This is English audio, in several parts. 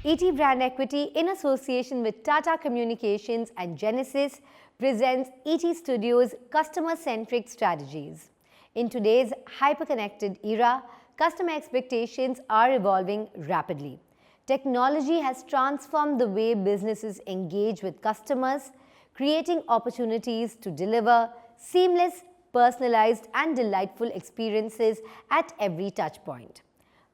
ETBrandEquity, in association with Tata Communications and Genesys, presents ET Studios' Customer-Centric Strategies. In today's hyper-connected era, customer expectations are evolving rapidly. Technology has transformed the way businesses engage with customers, creating opportunities to deliver seamless, personalized, and delightful experiences at every touchpoint.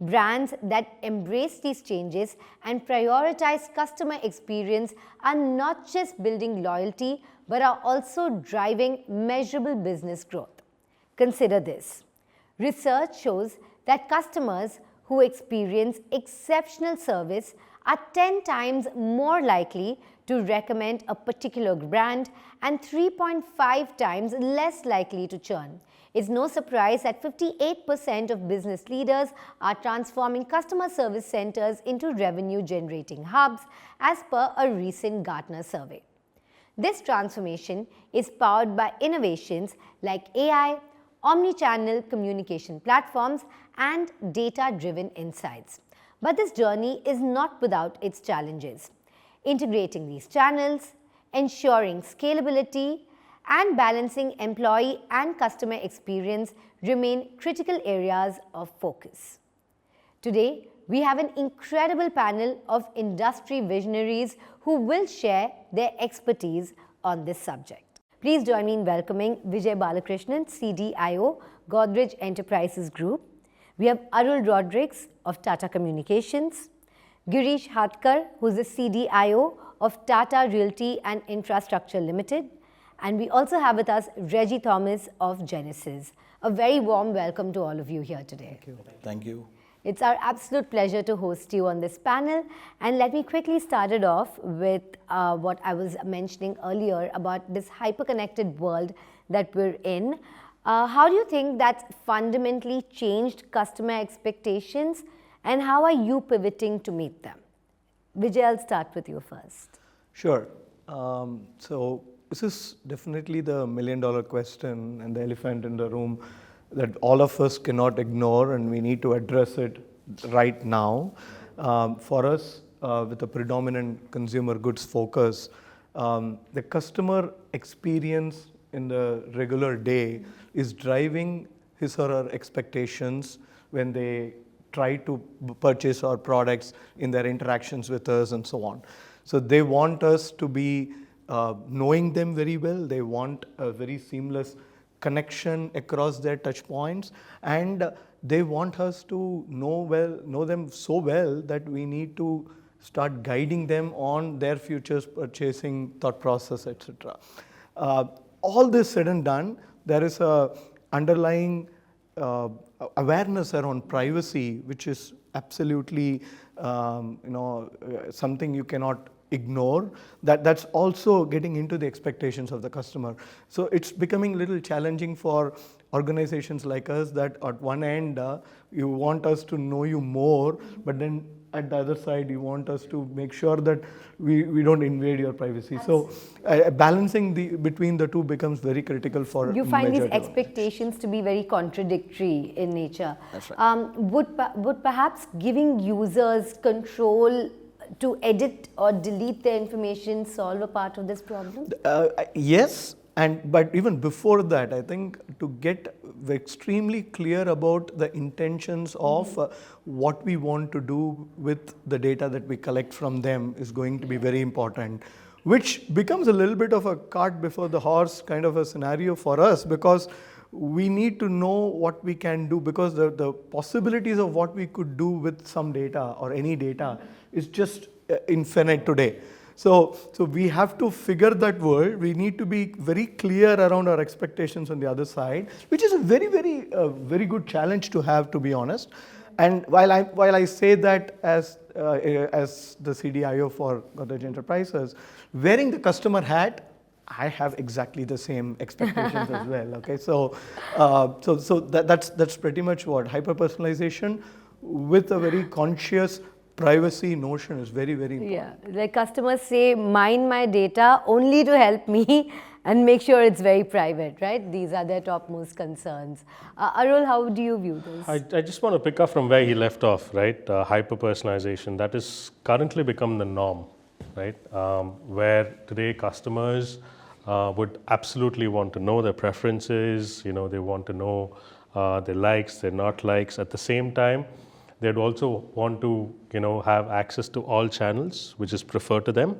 Brands that embrace these changes and prioritize customer experience are not just building loyalty, but are also driving measurable business growth. Consider this. Research shows that customers who experience exceptional service are 10 times more likely to recommend a particular brand and 3.5 times less likely to churn. It's no surprise that 58% of business leaders are transforming customer service centers into revenue-generating hubs, as per a recent Gartner survey. This transformation is powered by innovations like AI, omni-channel communication platforms, and data-driven insights. But this journey is not without its challenges. Integrating these channels, ensuring scalability, and balancing employee and customer experience remain critical areas of focus. Today, we have an incredible panel of industry visionaries who will share their expertise on this subject. Please join me in welcoming Vijay Balakrishnan, CDIO, Godrej Enterprises Group. We have Arul Rodricks of Tata Communications, Girish Hadkar, who is the CDIO of Tata Realty and Infrastructure Limited, and we also have with us Regi Thomas of Genesys. A very warm welcome to all of you here today. Thank you. Thank you. It's our absolute pleasure to host you on this panel. And let me quickly start it off with what I was mentioning earlier about this hyper-connected world that we're in. How do you think that's fundamentally changed customer expectations, and how are you pivoting to meet them? Vijay, I'll start with you first. Sure. So this is definitely the million-dollar question and the elephant in the room that all of us cannot ignore, and we need to address it right now. For us, with a predominant consumer goods focus, the customer experience in the regular day is driving his or her expectations when they try to purchase our products in their interactions with us and so on. So they want us to be knowing them very well. They want a very seamless connection across their touch points, and they want us to know them so well that we need to start guiding them on their futures purchasing thought process, etc. All this said and done, there is a underlying awareness around privacy, which is absolutely something you cannot ignore. That's also getting into the expectations of the customer. So it's becoming a little challenging for organizations like us that at one end you want us to know you more, but then at the other side you want us to make sure that we don't invade your privacy. Absolutely. So balancing between the two becomes very critical for you find these expectations to be very contradictory in nature. That's right. Would perhaps giving users control to edit or delete their information solve a part of this problem? Yes, but even before that, I think to get extremely clear about the intentions of what we want to do with the data that we collect from them is going to be very important, which becomes a little bit of a cart before the horse kind of a scenario for us, because we need to know what we can do, because the possibilities of what we could do with some data or any data is just infinite today. So we have to figure that world. We need to be very clear around our expectations on the other side, which is a very, very good challenge to have, to be honest. And while I say that as the CDIO for Godrej Enterprises, wearing the customer hat, I have exactly the same expectations as well. Okay, so that's pretty much what hyper-personalization with a very conscious privacy notion is very, very important. Yeah, like customers say, mine my data only to help me and make sure it's very private, right? These are their topmost concerns. Arul, how do you view this? I just want to pick up from where he left off, right? Hyper-personalization, that has currently become the norm, right? Where today customers would absolutely want to know their preferences, they want to know their likes, their not likes. At the same time, they'd also want to, have access to all channels, which is preferred to them.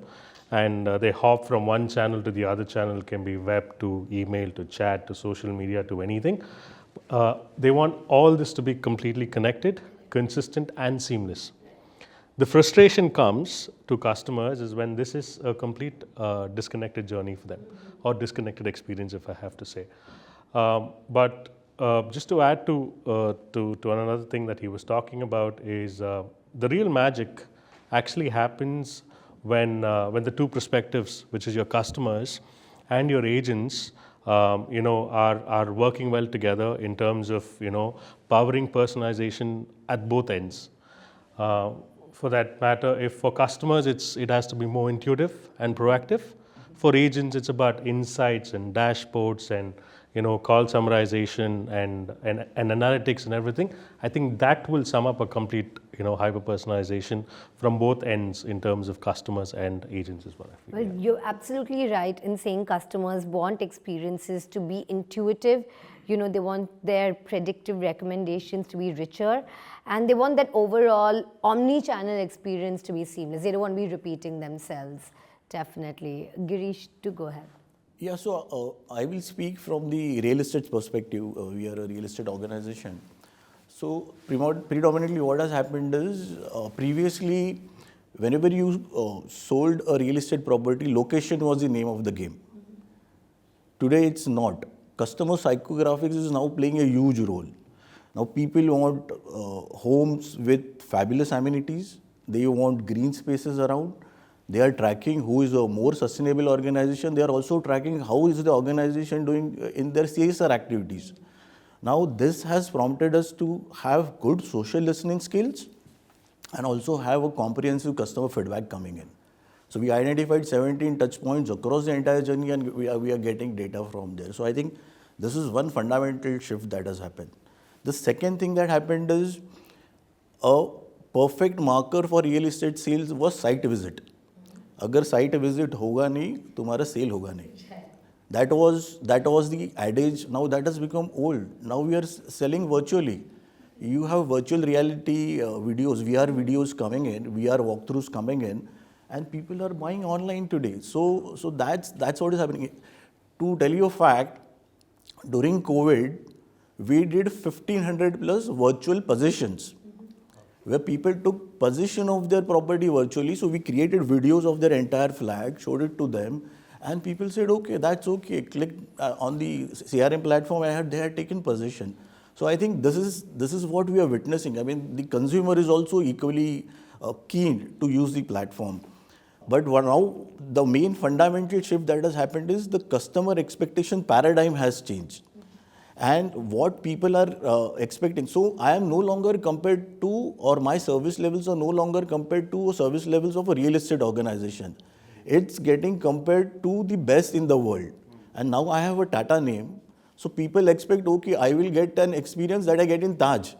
And they hop from one channel to the other channel, can be web to email to chat to social media to anything. They want all this to be completely connected, consistent and seamless. The frustration comes to customers is when this is a complete disconnected journey for them, or disconnected experience, if I have to say. But just to add to another thing that he was talking about is the real magic actually happens when the two perspectives, which is your customers and your agents, are working well together in terms of powering personalization at both ends. For that matter, if for customers it has to be more intuitive and proactive. For agents, it's about insights and dashboards and call summarization and analytics and everything. I think that will sum up a complete hyper personalization from both ends in terms of customers and agents as well. Well, you're absolutely right in saying customers want experiences to be intuitive. They want their predictive recommendations to be richer, and they want that overall omni-channel experience to be seamless. They don't want to be repeating themselves. Definitely. Girish, to go ahead. Yeah, so I will speak from the real estate perspective. We are a real estate organization. So predominantly what has happened is previously whenever you sold a real estate property, location was the name of the game. Today it's not. Customer psychographics is now playing a huge role. Now people want homes with fabulous amenities. They want green spaces around. They are tracking who is a more sustainable organization. They are also tracking how is the organization doing in their CSR activities. Now this has prompted us to have good social listening skills and also have a comprehensive customer feedback coming in. So we identified 17 touch points across the entire journey, and we are getting data from there. So I think this is one fundamental shift that has happened. The second thing that happened is a perfect marker for real estate sales was site visit. अगर site visit होगा नहीं, तुम्हारा sale होगा नहीं. That was the adage. Now that has become old. Now we are selling virtually. You have virtual reality videos, VR videos coming in, VR walkthroughs coming in, and people are buying online today. So that's what is happening. To tell you a fact, during COVID, we did 1,500 plus virtual possessions, where people took possession of their property virtually. So we created videos of their entire flat, showed it to them, and people said, okay, that's okay. Click on the CRM platform, they had taken possession. So I think this is what we are witnessing. I mean, the consumer is also equally keen to use the platform. But now the main fundamental shift that has happened is the customer expectation paradigm has changed. And what people are expecting. So I am no longer compared to, or my service levels are no longer compared to service levels of a real estate organization. It's getting compared to the best in the world. And now I have a Tata name. So people expect, okay, I will get an experience that I get in Taj.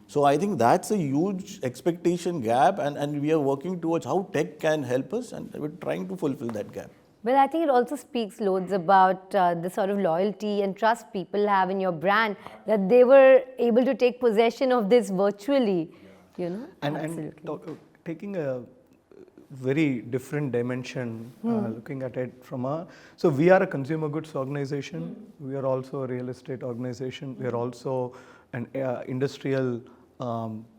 So I think that's a huge expectation gap, and we are working towards how tech can help us, and we're trying to fulfill that gap. Well, I think it also speaks loads about the sort of loyalty and trust people have in your brand, that they were able to take possession of this virtually, And taking a very different dimension, looking at it from so we are a consumer goods organization, we are also a real estate organization, we are also an industrial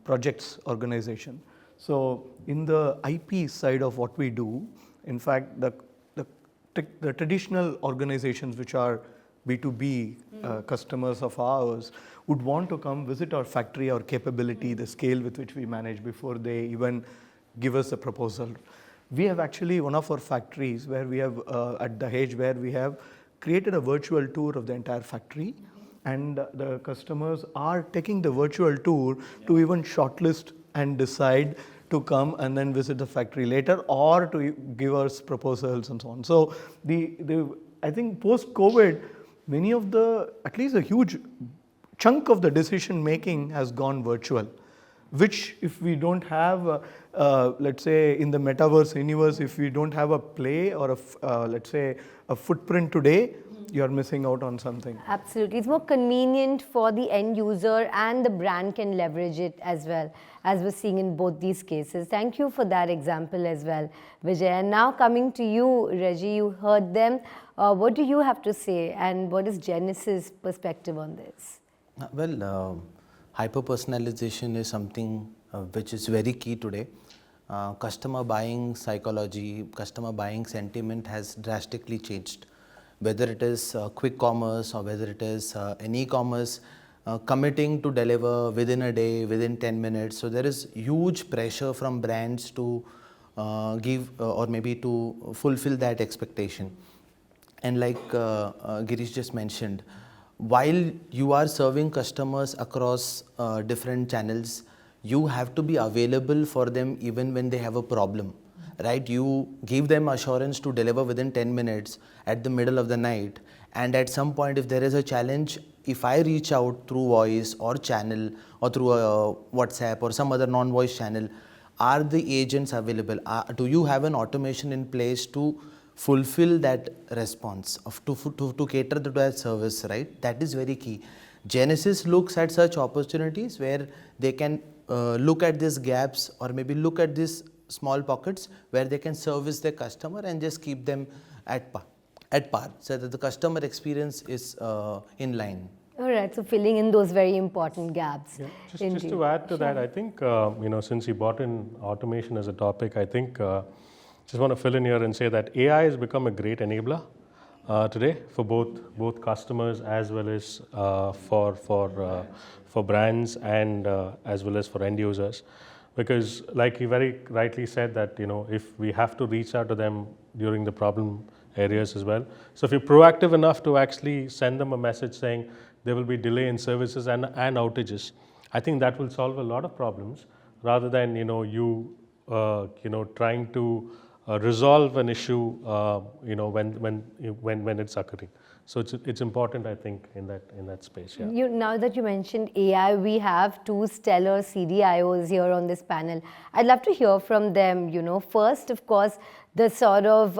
projects organization. So in the IP side of what we do, in fact, the traditional organizations which are B2B customers of ours would want to come visit our factory, our capability, the scale with which we manage before they even give us a proposal. We have actually one of our factories where we have at Dahej, where we have created a virtual tour of the entire factory, and the customers are taking the virtual tour to even shortlist and decide to come and then visit the factory later, or to give us proposals and so on. So the I think post-COVID, many of at least a huge chunk of the decision making has gone virtual, which if we don't have, let's say in the metaverse universe, if we don't have a play or let's say a footprint today, you're missing out on something. Absolutely. It's more convenient for the end user and the brand can leverage it as well, as we're seeing in both these cases. Thank you for that example as well, Vijay. And now coming to you, Regi, you heard them. What do you have to say and what is Genesys' perspective on this? Well, hyper-personalization is something which is very key today. Customer buying psychology, customer buying sentiment has drastically changed. Whether it is quick commerce or whether it is an e-commerce, committing to deliver within a day, within 10 minutes. So there is huge pressure from brands to give or maybe to fulfill that expectation. And like Girish just mentioned, while you are serving customers across different channels, you have to be available for them even when they have a problem. Right, you give them assurance to deliver within 10 minutes at the middle of the night, and at some point if there is a challenge, if I reach out through voice or channel or through a WhatsApp or some other non-voice channel, are the agents available? Do you have an automation in place to fulfill that response, to cater to that service, right? That is very key. Genesys looks at such opportunities where they can look at these gaps or maybe look at these small pockets where they can service their customer and just keep them at par so that the customer experience is in line. All right, so filling in those very important gaps. Yeah, just to add to that, I think, since you brought in automation as a topic, I think just want to fill in here and say that AI has become a great enabler today for both customers as well as for brands and as well as for end users. Because like you very rightly said that, if we have to reach out to them during the problem areas as well. So if you're proactive enough to actually send them a message saying there will be delay in services and outages, I think that will solve a lot of problems rather than, trying to resolve an issue, when it's occurring. So it's important, I think, in that space. Yeah. Now that you mentioned AI, we have two stellar CDIOs here on this panel. I'd love to hear from them. First, of course, the sort of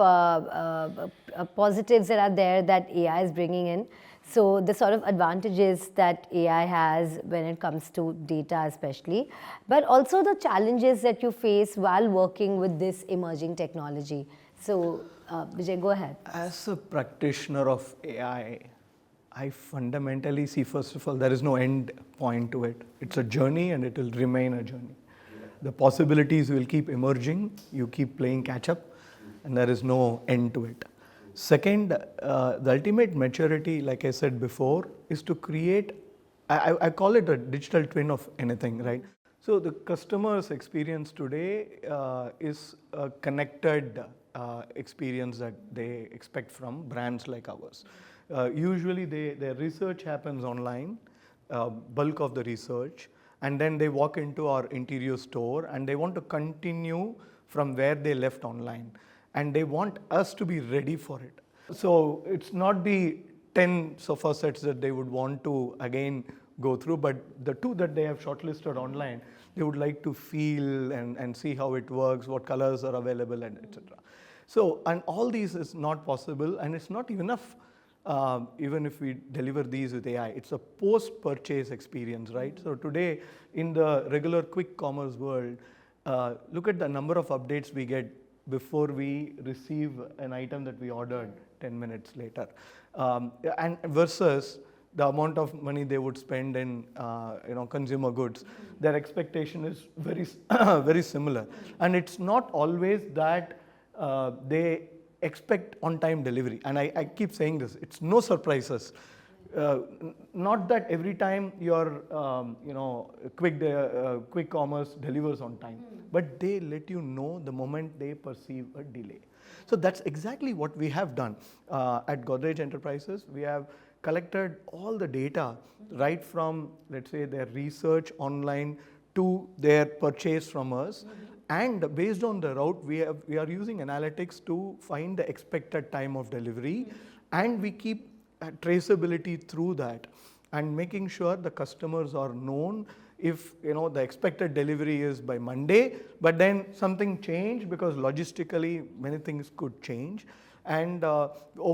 positives that are there that AI is bringing in. So the sort of advantages that AI has when it comes to data especially, but also the challenges that you face while working with this emerging technology. So Vijay, go ahead. As a practitioner of AI, I fundamentally see, first of all, there is no end point to it. It's a journey and it will remain a journey. The possibilities will keep emerging, you keep playing catch up, and there is no end to it. Second, the ultimate maturity, like I said before, is to create, I call it a digital twin of anything, right? So the customer's experience today is a connected experience that they expect from brands like ours. Usually their research happens online, bulk of the research, and then they walk into our interior store and they want to continue from where they left online. And they want us to be ready for it. So it's not the 10 sofa sets that they would want to again go through, but the 2 that they have shortlisted online, they would like to feel and see how it works, what colors are available, and etc. So, and all these is not possible, and it's not enough even if we deliver these with AI. It's a post-purchase experience, right? So today, in the regular quick commerce world, look at the number of updates we get before we receive an item that we ordered 10 minutes later. And versus the amount of money they would spend in consumer goods, their expectation is very, very similar. And it's not always that they expect on-time delivery. And I keep saying this, it's no surprises. Not that every time your quick commerce delivers on time, but they let you know the moment they perceive a delay. So that's exactly what we have done at Godrej Enterprises. We have collected all the data right from, let's say, their research online to their purchase from us. And based on the route, we are using analytics to find the expected time of delivery and we keep traceability through that, and making sure the customers are known. If the expected delivery is by Monday, but then something changed because logistically many things could change, and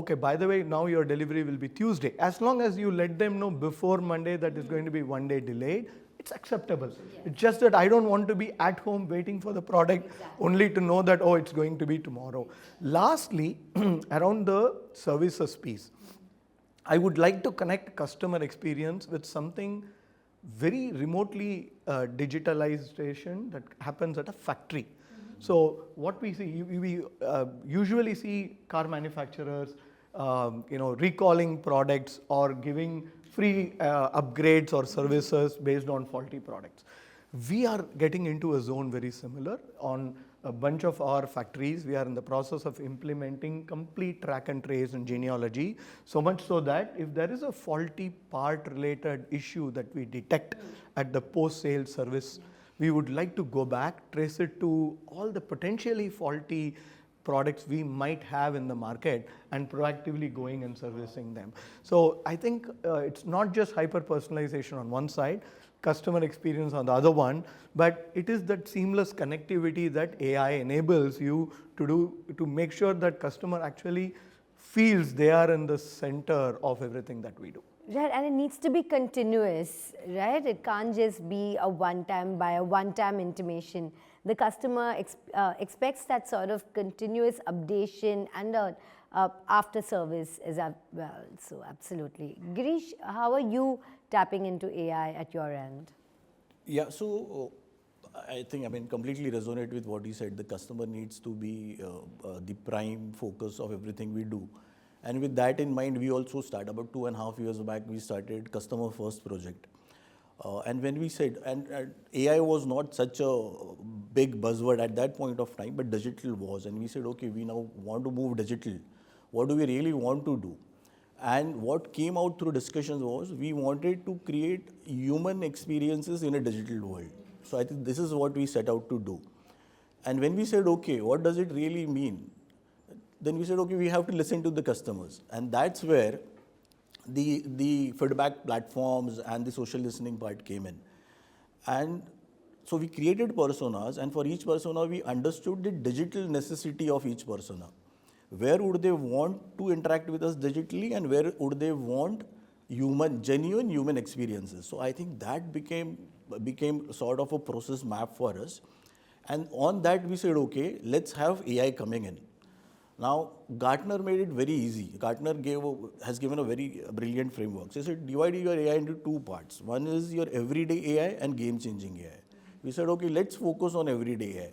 okay, by the way, now your delivery will be Tuesday. As long as you let them know before Monday that is going to be one day delayed, it's acceptable. Yes. It's just that I don't want to be at home waiting for the product only to know that, oh, it's going to be tomorrow. Lastly, around the services piece, I would like to connect customer experience with something very remotely digitalization that happens at a factory. So what we see, we usually see car manufacturers, recalling products or giving free upgrades or services based on faulty products. We are getting into a zone very similar. On a bunch of our factories, we are in the process of implementing complete track and trace and genealogy, so much so that if there is a faulty part related issue that we detect at the post-sale service, we would like to go back, trace it to all the potentially faulty products we might have in the market, and proactively going and servicing them. So I think it's not just hyper-personalization on one side, customer experience on the other one, but it is that seamless connectivity that AI enables you to do, to make sure that customer actually feels they are in the center of everything that we do. Right, and it needs to be continuous, right? It can't just be a one-time intimation. The customer expects that sort of continuous updation and after service as well. So absolutely. Girish, how are you tapping into AI at your end? Yeah, so I think, completely resonate with what you said. The customer needs to be the prime focus of everything we do. And with that in mind, we also started about 2.5 years back, we started Customer First project. And when we said, and AI was not such a big buzzword at that point of time, but digital was. And we said, okay, we now want to move digital. What do we really want to do? And what came out through discussions was we wanted to create human experiences in a digital world. So I think this is what we set out to do. And when we said, okay, what does it really mean? Then we said, okay, we have to listen to the customers. And that's where the feedback platforms and the social listening part came in. And so we created personas, and for each persona, we understood the digital necessity of each persona. Where would they want to interact with us digitally, and where would they want genuine human experiences? So I think that became sort of a process map for us. And on that, we said, okay, let's have AI coming in. Now, Gartner made it very easy. Gartner has given a very brilliant framework. So he said, divide your AI into two parts. One is your everyday AI and game-changing AI. We said, okay, let's focus on everyday AI.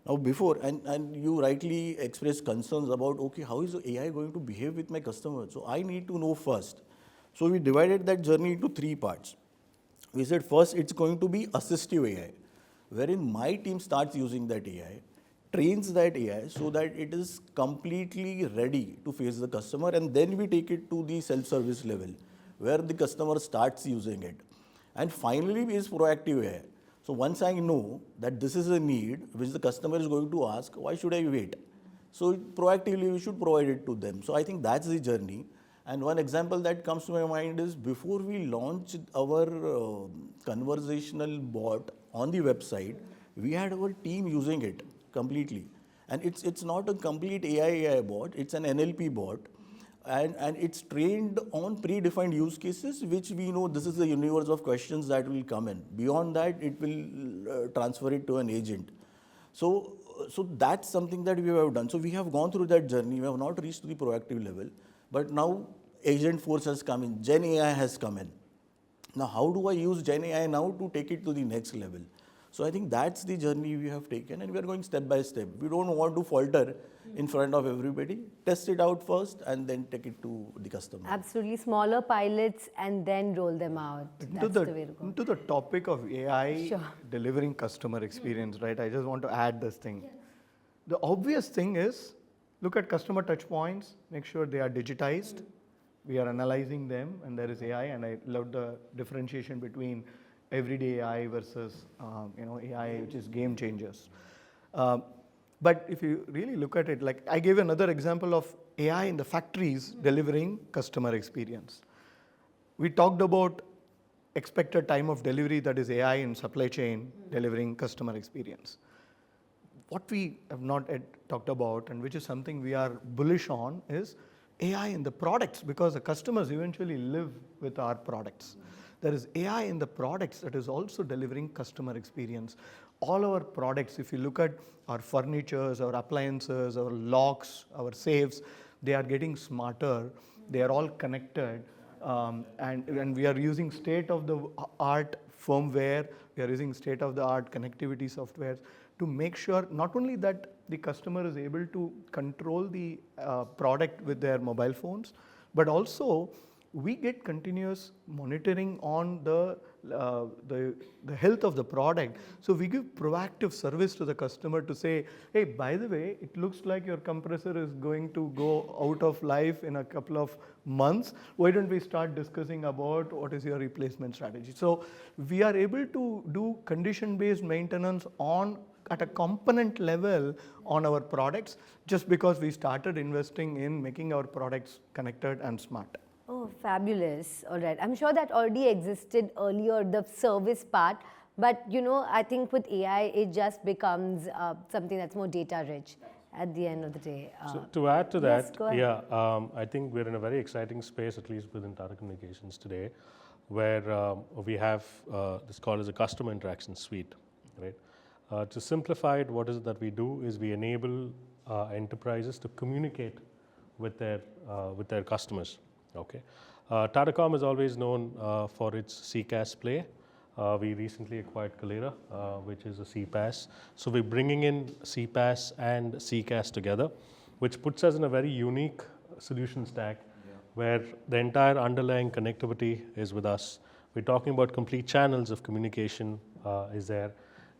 Now, before, and you rightly expressed concerns about, okay, how is AI going to behave with my customers? So I need to know first. So we divided that journey into three parts. We said, first, it's going to be assistive AI, wherein my team starts using that AI, trains that AI so that it is completely ready to face the customer, and then we take it to the self-service level where the customer starts using it. And finally is proactive AI. So once I know that this is a need which the customer is going to ask, why should I wait? So proactively we should provide it to them. So I think that's the journey. And one example that comes to my mind is before we launched our conversational bot on the website, we had our team using it completely. And it's not a complete AI bot, it's an NLP bot. And it's trained on predefined use cases, which we know this is the universe of questions that will come in. Beyond that, it will transfer it to an agent. So that's something that we have done. So we have gone through that journey. We have not reached the proactive level, but now Agent Force has come in, Gen AI has come in. Now, how do I use Gen AI now to take it to the next level? So I think that's the journey we have taken, and we are going step by step. We don't want to falter in front of everybody. Test it out first and then take it to the customer. Absolutely. Smaller pilots and then roll them out. That's the way to go. Into the topic of AI delivering customer experience, right? I just want to add this thing. Yes. The obvious thing is, look at customer touch points, make sure they are digitized. We are analyzing them, and there is AI, and I love the differentiation between everyday AI versus AI which is game changers. But if you really look at it, like I gave another example of AI in the factories delivering customer experience. We talked about expected time of delivery, that is AI in supply chain delivering customer experience. What we have not yet talked about, and which is something we are bullish on, is AI in the products, because the customers eventually live with our products. There is AI in the products that is also delivering customer experience. All our products, if you look at our furnitures, our appliances, our locks, our safes, they are getting smarter. They are all connected. And we are using state-of-the-art firmware, we are using state-of-the-art connectivity software to make sure not only that the customer is able to control the product with their mobile phones, but also we get continuous monitoring on the health of the product. So we give proactive service to the customer to say, hey, by the way, it looks like your compressor is going to go out of life in a couple of months. Why don't we start discussing about what is your replacement strategy? So we are able to do condition-based maintenance at a component level on our products, just because we started investing in making our products connected and smart. Oh, fabulous. All right. I'm sure that already existed earlier, the service part. But, I think with AI, it just becomes something that's more data rich at the end of the day. So to add to that, yes, go ahead. I think we're in a very exciting space, at least within Tata Communications today, where we have this called as a customer interaction suite, right? To simplify it, what is it that we do is we enable enterprises to communicate with their customers. Okay, Tata Com is always known for its CCaaS play. We recently acquired Kalera, which is a CPaaS. So we're bringing in CPaaS and CCaaS together, which puts us in a very unique solution stack where the entire underlying connectivity is with us. We're talking about complete channels of communication is there.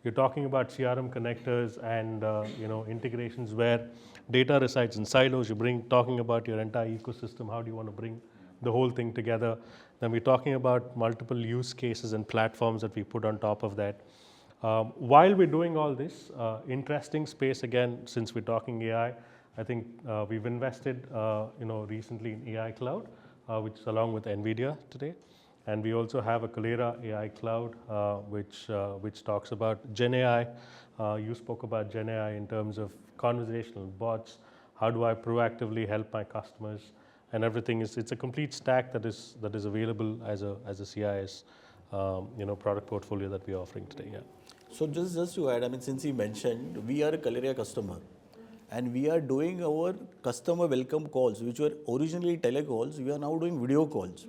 You're talking about CRM connectors and integrations where data resides in silos. You're talking about your entire ecosystem. How do you want to bring the whole thing together? Then we're talking about multiple use cases and platforms that we put on top of that. While we're doing all this, interesting space again, since we're talking AI, I think we've invested recently in AI Cloud, which is along with NVIDIA today. And we also have a Kalera AI Cloud, which talks about Gen AI. You spoke about Gen AI in terms of conversational bots. How do I proactively help my customers? And everything it's a complete stack that is available as a CIS product portfolio that we're offering today. Yeah. So just to add, since you mentioned, we are a Kalera customer, and we are doing our customer welcome calls, which were originally telecalls. We are now doing video calls.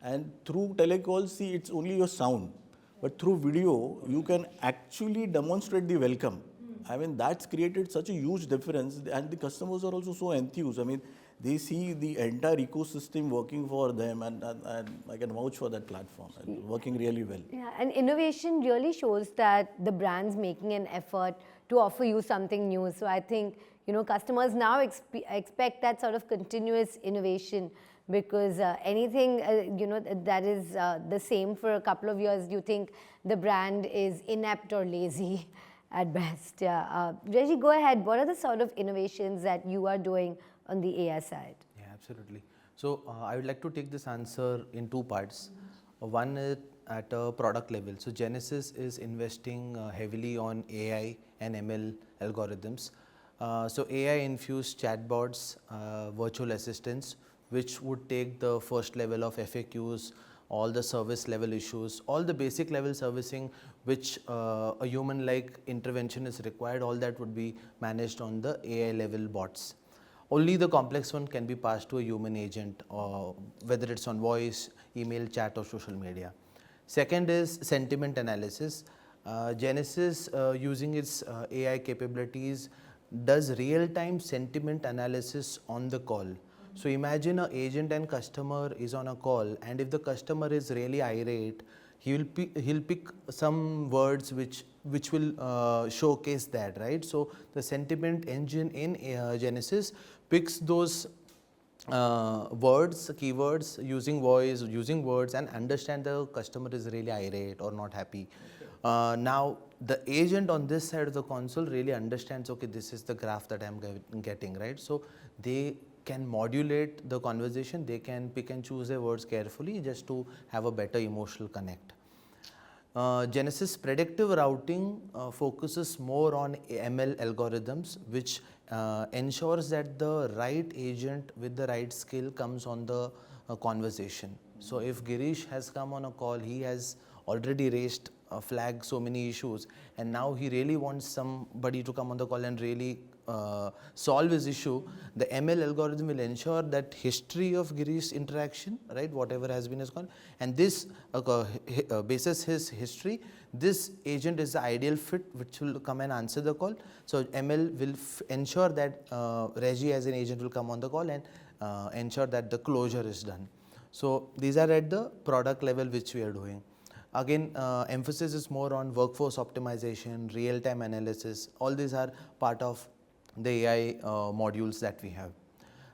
And through telecalls, see, it's only your sound. But through video, you can actually demonstrate the welcome. That's created such a huge difference. And the customers are also so enthused. They see the entire ecosystem working for them. And I can vouch for that platform. Working really well. Yeah, and innovation really shows that the brand's making an effort to offer you something new. So I think, customers now expect that sort of continuous innovation. Because anything that is the same for a couple of years, you think the brand is inept or lazy at best. Yeah. Regi, go ahead. What are the sort of innovations that you are doing on the AI side? Yeah, absolutely. So I would like to take this answer in two parts. One is at a product level. So Genesys is investing heavily on AI and ML algorithms. So AI infused chatbots, virtual assistants, which would take the first level of FAQs, all the service level issues, all the basic level servicing which a human-like intervention is required, all that would be managed on the AI level bots. Only the complex one can be passed to a human agent, whether it's on voice, email, chat or social media. Second is sentiment analysis. Genesys, using its AI capabilities, does real-time sentiment analysis on the call. So imagine an agent and customer is on a call, and if the customer is really irate, he'll pick some words which will showcase that, right? So the sentiment engine in Genesys picks those words, keywords, using voice, using words, and understand the customer is really irate or not happy. Now the agent on this side of the console really understands, okay, this is the graph that I'm getting, right? So they can modulate the conversation, they can pick and choose their words carefully just to have a better emotional connect. Genesys predictive routing focuses more on ML algorithms, which ensures that the right agent with the right skill comes on the conversation. So if Girish has come on a call, he has already raised a flag so many issues, and now he really wants somebody to come on the call and really solve his issue. The ML algorithm will ensure that history of Girish's interaction, right, whatever has been his call, and this basis his history, this agent is the ideal fit which will come and answer the call. So ML will ensure that Regi as an agent will come on the call and ensure that the closure is done. So these are at the product level which we are doing. Again, emphasis is more on workforce optimization, real-time analysis. All these are part of the AI modules that we have.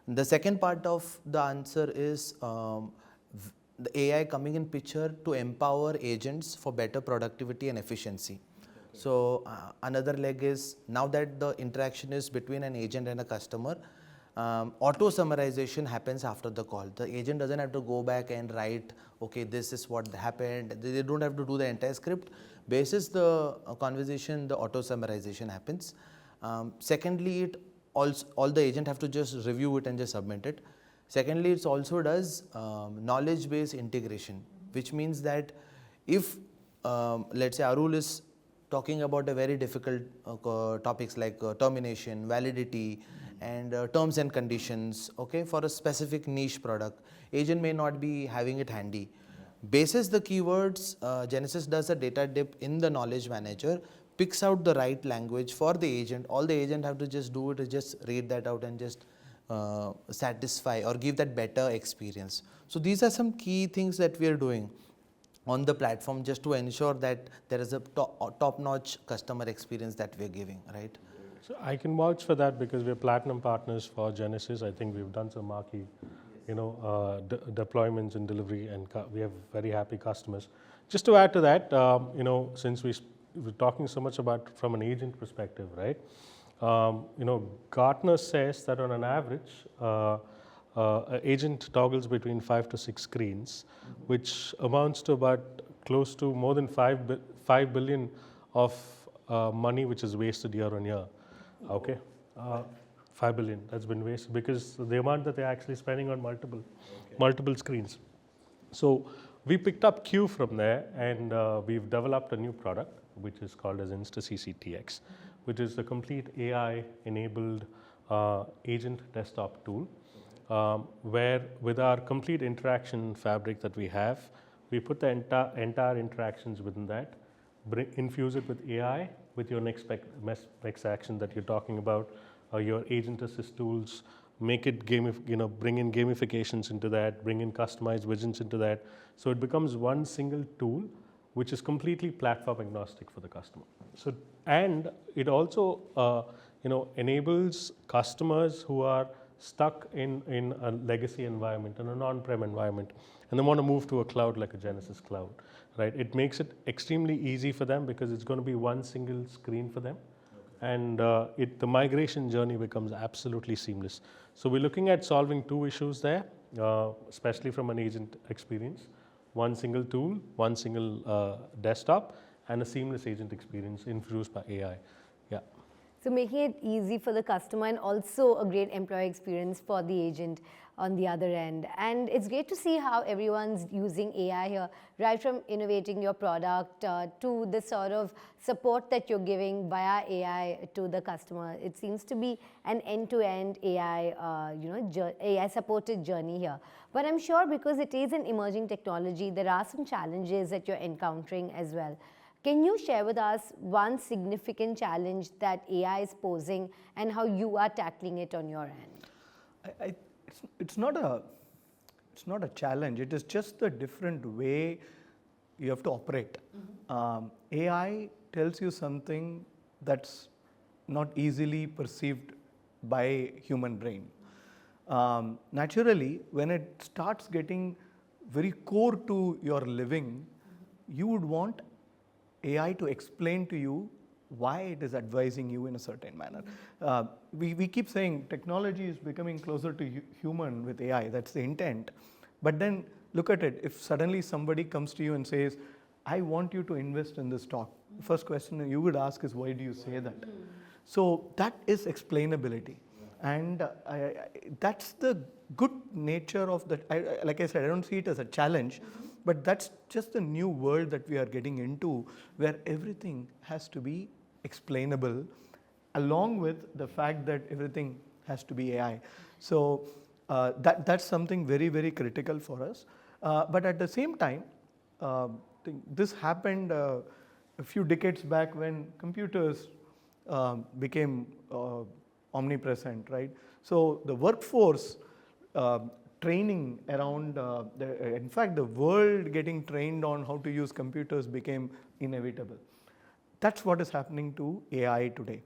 The second part of the answer is the AI coming in picture to empower agents for better productivity and efficiency. So another leg is, now that the interaction is between an agent and a customer, auto summarization happens after the call. The agent doesn't have to go back and write, okay, this is what happened. They don't have to do the entire script. Basis the conversation, the auto summarization happens. Secondly, it also, all the agent have to just review it and just submit it. Secondly, it also does knowledge-based integration, which means that if, let's say, Arul is talking about a very difficult topics like termination, validity, and terms and conditions, okay, for a specific niche product, agent may not be having it handy. Basis the keywords, Genesys does a data dip in the knowledge manager, picks out the right language for the agent. All the agent have to just do it is just read that out and just satisfy or give that better experience. So these are some key things that we are doing on the platform just to ensure that there is a top-notch customer experience that we are giving, right? So I can vouch for that because we're platinum partners for Genesys. I think we've done some marquee, deployments and delivery, and we have very happy customers. Just to add to that, since we're talking so much about from an agent perspective, right? Gartner says that on an average, an agent toggles between 5 to 6 screens, which amounts to about close to more than 5 billion of money which is wasted year on year. Okay, 5 billion that's been wasted because the amount that they're actually spending on multiple screens. So we picked up Q from there, and we've developed a new product which is called as InstaCCTX, which is a complete AI-enabled agent desktop tool, where with our complete interaction fabric that we have, we put the entire interactions within that, infuse it with AI, with your next action that you're talking about, your agent assist tools, make it bring in gamifications into that, bring in customized widgets into that. So it becomes one single tool which is completely platform agnostic for the customer. So, and it also enables customers who are stuck in a legacy environment, in an on-prem environment, and they want to move to a cloud like a Genesys cloud, right? It makes it extremely easy for them because it's going to be one single screen for them, and the migration journey becomes absolutely seamless. So we're looking at solving 2 issues there, especially from an agent experience: one single tool, one single desktop, and a seamless agent experience infused by AI. Yeah. So making it easy for the customer and also a great employee experience for the agent on the other end. And it's great to see how everyone's using AI here, right from innovating your product to the sort of support that you're giving via AI to the customer. It seems to be an end-to-end AI, AI-supported journey here. But I'm sure because it is an emerging technology, there are some challenges that you're encountering as well. Can you share with us one significant challenge that AI is posing and how you are tackling it on your end? It's not a challenge. It is just a different way you have to operate. AI tells you something that's not easily perceived by human brain. Naturally, when it starts getting very core to your living, you would want AI to explain to you why it is advising you in a certain manner. We keep saying technology is becoming closer to human with AI, that's the intent. But then look at it, if suddenly somebody comes to you and says, I want you to invest in this stock, the first question you would ask is, why do you say that? So that is explainability. And that's the good nature of that. Like I said, I don't see it as a challenge, but that's just the new world that we are getting into, where everything has to be explainable, along with the fact that everything has to be AI. So that's something very, very critical for us. But at the same time, this happened a few decades back when computers became omnipresent, right? So the workforce training around, in fact, the world getting trained on how to use computers became inevitable. That's what is happening to AI today.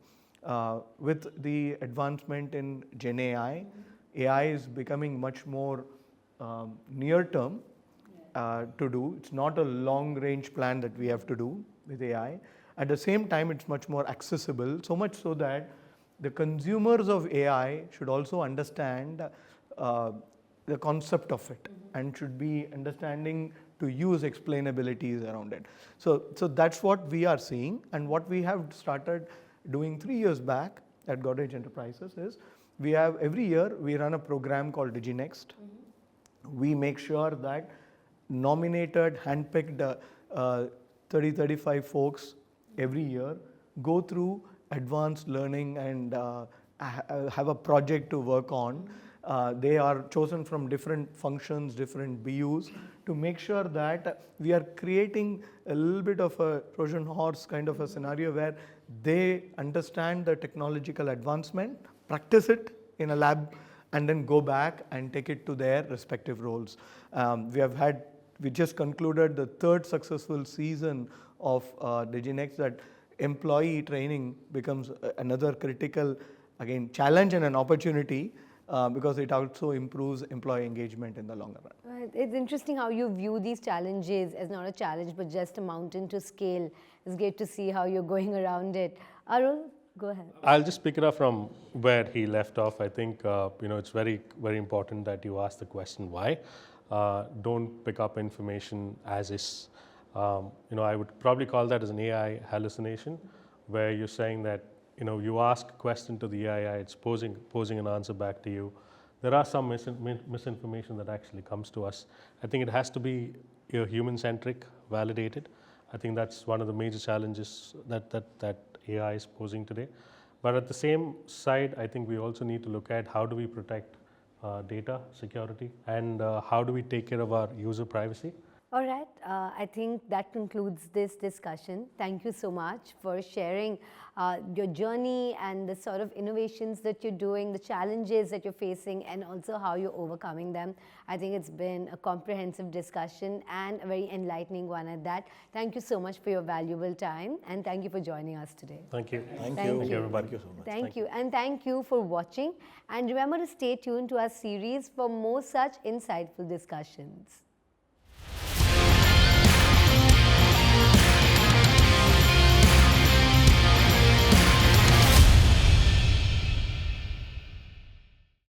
With the advancement in Gen AI, AI is becoming much more near term to do. It's not a long range plan that we have to do with AI. At the same time, it's much more accessible, so much so that the consumers of AI should also understand the concept of it and should be understanding to use explainabilities around it. So that's what we are seeing, and what we have started doing 3 years back at Godrej Enterprises is we have every year we run a program called DigiNext. We make sure that nominated, handpicked 30-35 folks every year go through advanced learning and have a project to work on. They are chosen from different functions, different BUs, to make sure that we are creating a little bit of a Trojan horse kind of a scenario where they understand the technological advancement, practice it in a lab, and then go back and take it to their respective roles. We just concluded the 3rd successful season of DigiNext, that employee training becomes another critical, again, challenge and an opportunity, because it also improves employee engagement in the longer run. It's interesting how you view these challenges as not a challenge, but just a mountain to scale. It's great to see how you're going around it. Arul, go ahead. I'll just pick it up from where he left off. I think it's very, very important that you ask the question why. Don't pick up information as is. I would probably call that as an AI hallucination, where you're saying that you ask a question to the AI, it's posing an answer back to you. There are some misinformation that actually comes to us. I think it has to be human-centric, validated. I think that's one of the major challenges that AI is posing today. But at the same side, I think we also need to look at how do we protect data security and how do we take care of our user privacy. All right, I think that concludes this discussion. Thank you so much for sharing your journey and the sort of innovations that you're doing, the challenges that you're facing, and also how you're overcoming them. I think it's been a comprehensive discussion and a very enlightening one at that. Thank you so much for your valuable time, and thank you for joining us today. Thank you. Thank Thank you. you. everybody. Thank you so much. Thank you, and thank you for watching. And remember to stay tuned to our series for more such insightful discussions.